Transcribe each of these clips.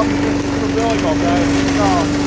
off and just do a billy goat, guys. So,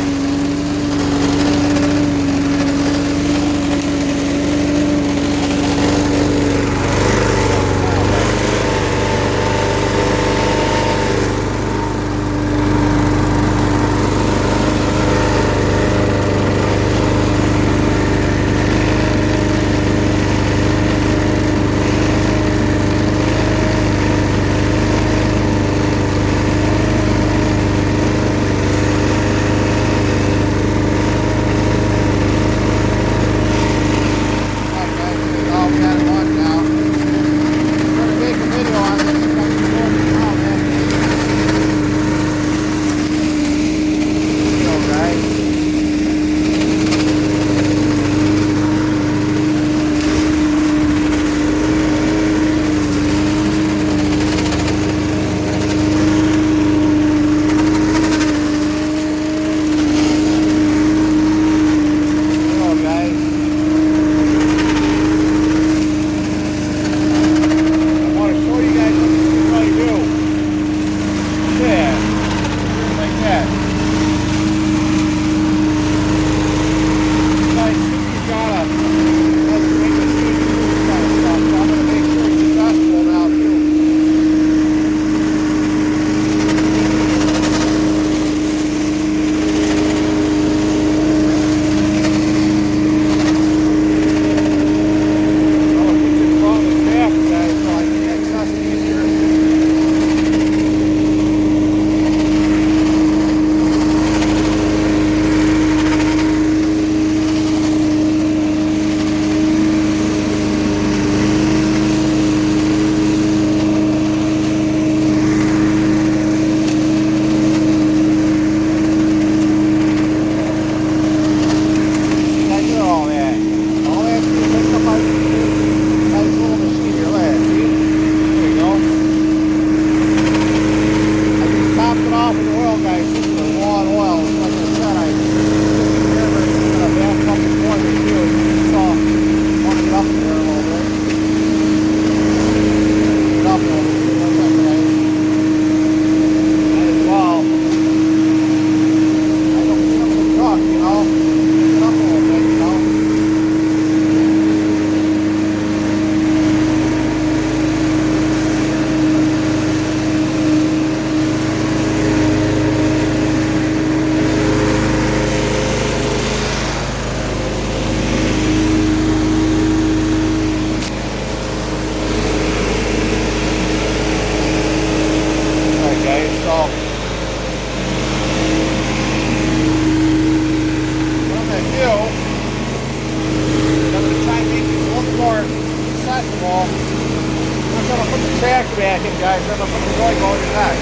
tractor back in, guys. I'm going to put the joint going in that.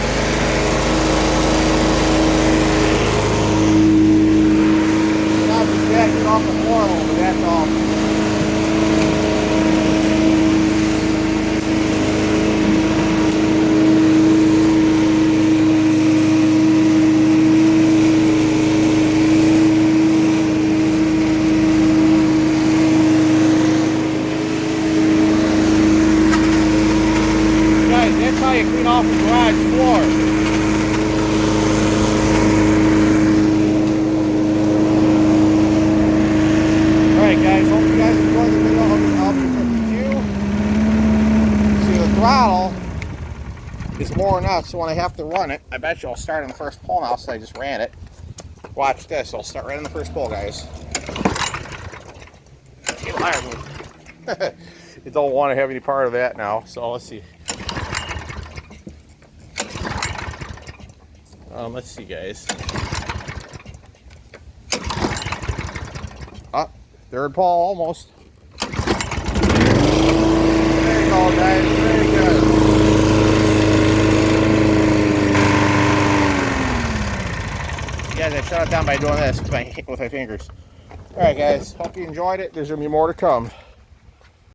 Now just backing off the floor a little bit, that's all. That's how you clean off the garage floor. Alright guys, hope you guys enjoyed the video of the lb50q. See, the throttle is more nuts, so when I have to run it, I bet you I'll start in the first pull now, so I just ran it. Watch this, I'll start right in the first pull, guys. You liar me. You don't want to have any part of that now, so let's see. Let's see, guys. Ah, third pull almost. There you go, guys. Very good. Guys, I shut it down by doing this with my fingers. All right, guys. Hope you enjoyed it. There's gonna be more to come.